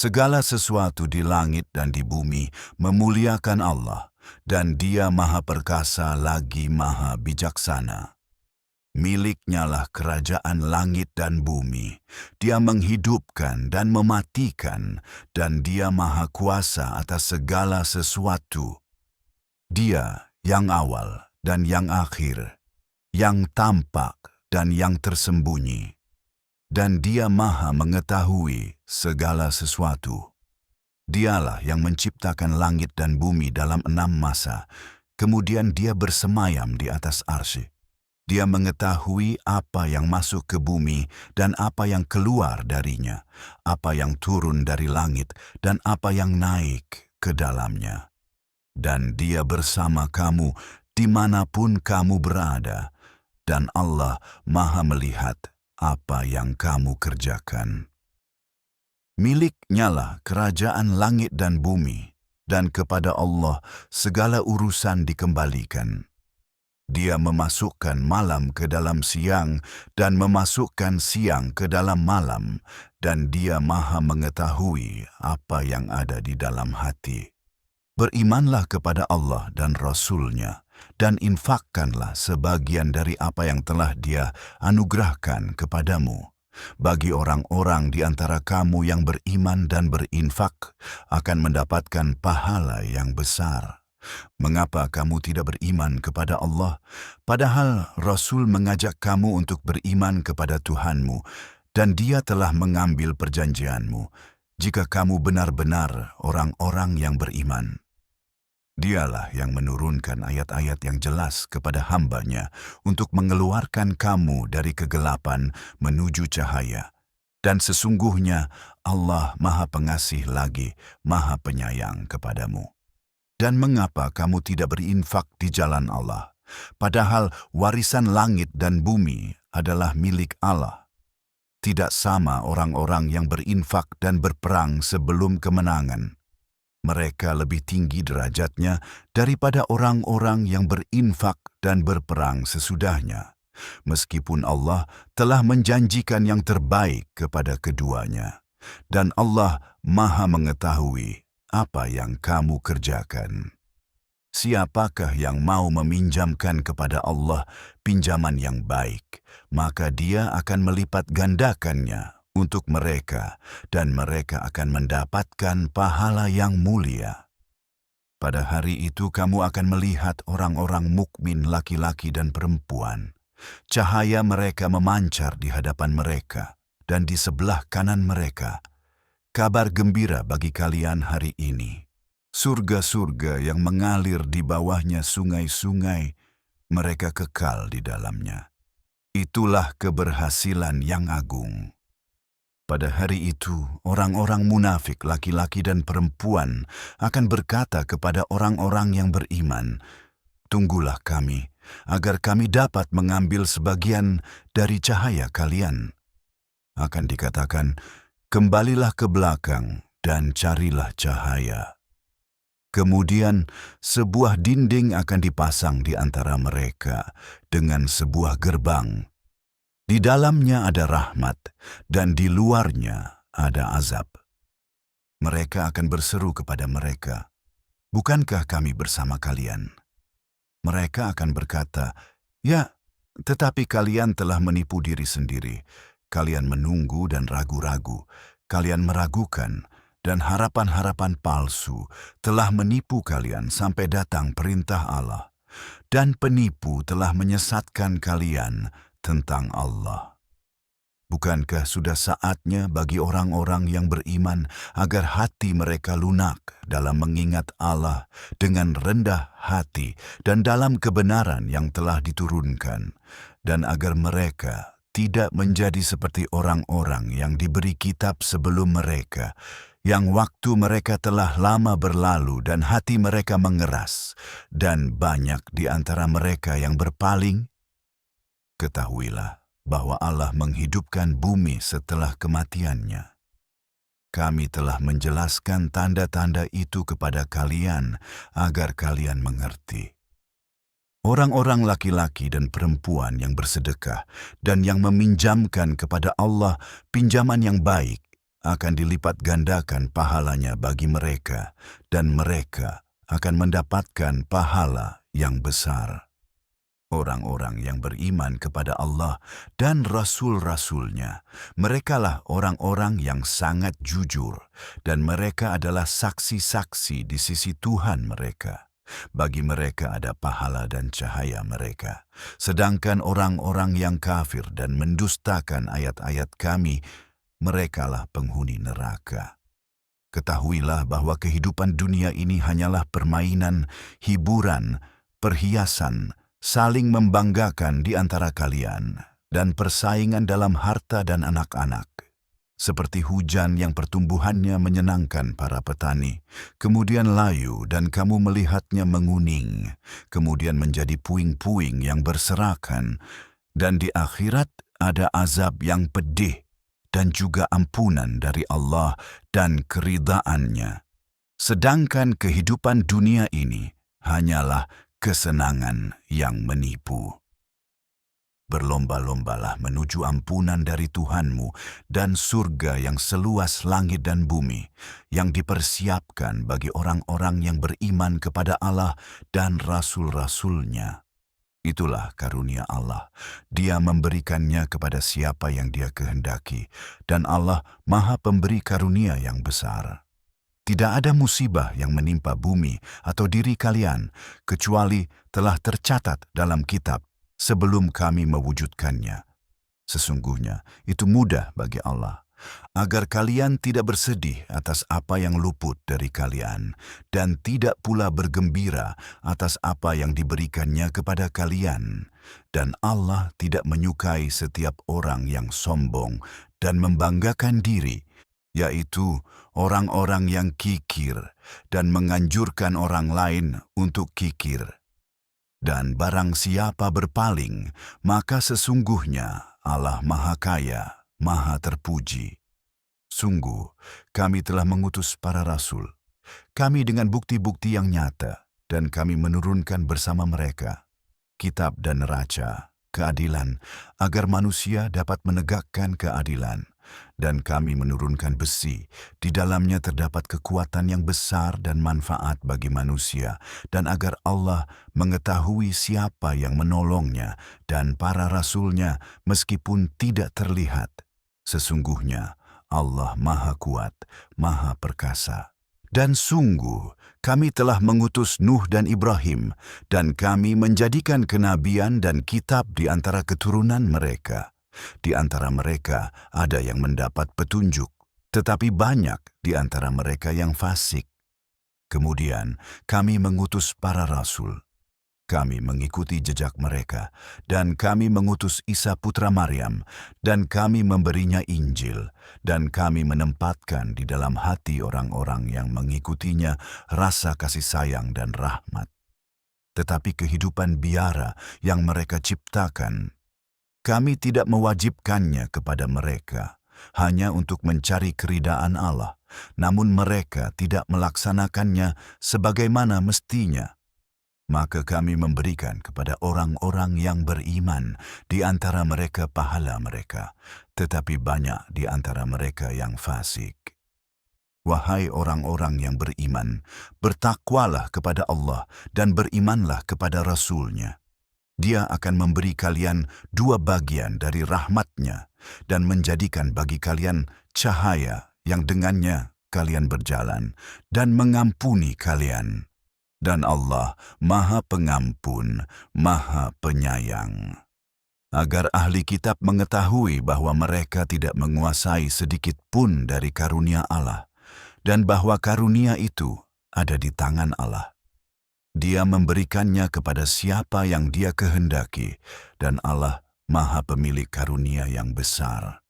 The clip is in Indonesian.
Segala sesuatu di langit dan di bumi memuliakan Allah, dan Dia Maha Perkasa lagi Maha Bijaksana. Miliknya lah kerajaan langit dan bumi. Dia menghidupkan dan mematikan, dan Dia Maha Kuasa atas segala sesuatu. Dia yang awal dan yang akhir, yang tampak dan yang tersembunyi. Dan Dia Maha mengetahui segala sesuatu. Dialah yang menciptakan langit dan bumi dalam 6 masa, kemudian Dia bersemayam di atas arsy. Dia mengetahui apa yang masuk ke bumi dan apa yang keluar darinya, apa yang turun dari langit dan apa yang naik ke dalamnya. Dan Dia bersama kamu dimanapun kamu berada, dan Allah Maha melihat apa yang kamu kerjakan. Miliknya lah kerajaan langit dan bumi, dan kepada Allah segala urusan dikembalikan. Dia memasukkan malam ke dalam siang dan memasukkan siang ke dalam malam, dan Dia Maha mengetahui apa yang ada di dalam hati. Berimanlah kepada Allah dan Rasul-Nya, dan infakkanlah sebagian dari apa yang telah Dia anugerahkan kepadamu. Bagi orang-orang di antara kamu yang beriman dan berinfak akan mendapatkan pahala yang besar. Mengapa kamu tidak beriman kepada Allah, padahal Rasul mengajak kamu untuk beriman kepada Tuhanmu, dan Dia telah mengambil perjanjianmu, jika kamu benar-benar orang-orang yang beriman. Dialah yang menurunkan ayat-ayat yang jelas kepada hamba-Nya untuk mengeluarkan kamu dari kegelapan menuju cahaya. Dan sesungguhnya Allah Maha Pengasih lagi Maha Penyayang kepadamu. Dan mengapa kamu tidak berinfak di jalan Allah, padahal warisan langit dan bumi adalah milik Allah? Tidak sama orang-orang yang berinfak dan berperang sebelum kemenangan. Mereka lebih tinggi derajatnya daripada orang-orang yang berinfak dan berperang sesudahnya, meskipun Allah telah menjanjikan yang terbaik kepada keduanya. Dan Allah Maha mengetahui apa yang kamu kerjakan. Siapakah yang mau meminjamkan kepada Allah pinjaman yang baik, maka Dia akan melipat gandakannya untuk mereka, dan mereka akan mendapatkan pahala yang mulia. Pada hari itu kamu akan melihat orang-orang mukmin laki-laki dan perempuan. Cahaya mereka memancar di hadapan mereka, dan di sebelah kanan mereka. Kabar gembira bagi kalian hari ini. Surga-surga yang mengalir di bawahnya sungai-sungai, mereka kekal di dalamnya. Itulah keberhasilan yang agung. Pada hari itu, orang-orang munafik laki-laki dan perempuan akan berkata kepada orang-orang yang beriman, "Tunggulah kami, agar kami dapat mengambil sebagian dari cahaya kalian." Akan dikatakan, "Kembalilah ke belakang dan carilah cahaya." Kemudian sebuah dinding akan dipasang di antara mereka dengan sebuah gerbang. Di dalamnya ada rahmat, dan di luarnya ada azab. Mereka akan berseru kepada mereka, "Bukankah kami bersama kalian?" Mereka akan berkata, "Ya, tetapi kalian telah menipu diri sendiri. Kalian menunggu dan ragu-ragu. Kalian meragukan, dan harapan-harapan palsu telah menipu kalian sampai datang perintah Allah. Dan penipu telah menyesatkan kalian tentang Allah. Bukankah sudah saatnya bagi orang-orang yang beriman agar hati mereka lunak dalam mengingat Allah dengan rendah hati dan dalam kebenaran yang telah diturunkan, dan agar mereka tidak menjadi seperti orang-orang yang diberi kitab sebelum mereka, yang waktu mereka telah lama berlalu dan hati mereka mengeras, dan banyak di antara mereka yang berpaling? Ketahuilah bahwa Allah menghidupkan bumi setelah kematiannya. Kami telah menjelaskan tanda-tanda itu kepada kalian agar kalian mengerti. Orang-orang laki-laki dan perempuan yang bersedekah dan yang meminjamkan kepada Allah pinjaman yang baik akan dilipat gandakan pahalanya bagi mereka, dan mereka akan mendapatkan pahala yang besar. Orang-orang yang beriman kepada Allah dan Rasul-Rasulnya, merekalah orang-orang yang sangat jujur, dan mereka adalah saksi-saksi di sisi Tuhan mereka. Bagi mereka ada pahala dan cahaya mereka. Sedangkan orang-orang yang kafir dan mendustakan ayat-ayat kami, merekalah penghuni neraka. Ketahuilah bahwa kehidupan dunia ini hanyalah permainan, hiburan, perhiasan, saling membanggakan di antara kalian, dan persaingan dalam harta dan anak-anak. Seperti hujan yang pertumbuhannya menyenangkan para petani, kemudian layu dan kamu melihatnya menguning, kemudian menjadi puing-puing yang berserakan, dan di akhirat ada azab yang pedih dan juga ampunan dari Allah dan keridhaannya. Sedangkan kehidupan dunia ini hanyalah kesenangan yang menipu. Berlomba-lombalah menuju ampunan dari Tuhanmu dan surga yang seluas langit dan bumi, yang dipersiapkan bagi orang-orang yang beriman kepada Allah dan Rasul-Rasulnya. Itulah karunia Allah. Dia memberikannya kepada siapa yang Dia kehendaki, dan Allah Maha Pemberi karunia yang besar. Tidak ada musibah yang menimpa bumi atau diri kalian, kecuali telah tercatat dalam kitab sebelum kami mewujudkannya. Sesungguhnya itu mudah bagi Allah, agar kalian tidak bersedih atas apa yang luput dari kalian, dan tidak pula bergembira atas apa yang diberikannya kepada kalian. Dan Allah tidak menyukai setiap orang yang sombong dan membanggakan diri, yaitu orang-orang yang kikir dan menganjurkan orang lain untuk kikir. Dan barang siapa berpaling, maka sesungguhnya Allah Maha Kaya, Maha Terpuji. Sungguh, kami telah mengutus para rasul, kami dengan bukti-bukti yang nyata, dan kami menurunkan bersama mereka kitab dan neraca, keadilan, agar manusia dapat menegakkan keadilan. Dan kami menurunkan besi, di dalamnya terdapat kekuatan yang besar dan manfaat bagi manusia, dan agar Allah mengetahui siapa yang menolongnya dan para rasulnya meskipun tidak terlihat. Sesungguhnya Allah Maha Kuat, Maha Perkasa. Dan sungguh, kami telah mengutus Nuh dan Ibrahim, dan kami menjadikan kenabian dan kitab di antara keturunan mereka. Di antara mereka ada yang mendapat petunjuk, tetapi banyak di antara mereka yang fasik. Kemudian kami mengutus para rasul. Kami mengikuti jejak mereka, dan kami mengutus Isa putra Maryam, dan kami memberinya Injil, dan kami menempatkan di dalam hati orang-orang yang mengikutinya rasa kasih sayang dan rahmat. Tetapi kehidupan biara yang mereka ciptakan, kami tidak mewajibkannya kepada mereka, hanya untuk mencari keridaan Allah, namun mereka tidak melaksanakannya sebagaimana mestinya. Maka kami memberikan kepada orang-orang yang beriman di antara mereka pahala mereka, tetapi banyak di antara mereka yang fasik. Wahai orang-orang yang beriman, bertakwalah kepada Allah dan berimanlah kepada Rasul-Nya. Dia akan memberi kalian 2 bagian dari rahmat-Nya dan menjadikan bagi kalian cahaya yang dengannya kalian berjalan dan mengampuni kalian. Dan Allah Maha Pengampun, Maha Penyayang. Agar ahli kitab mengetahui bahwa mereka tidak menguasai sedikit pun dari karunia Allah, dan bahwa karunia itu ada di tangan Allah. Dia memberikannya kepada siapa yang Dia kehendaki, dan Allah Maha Pemilik karunia yang besar.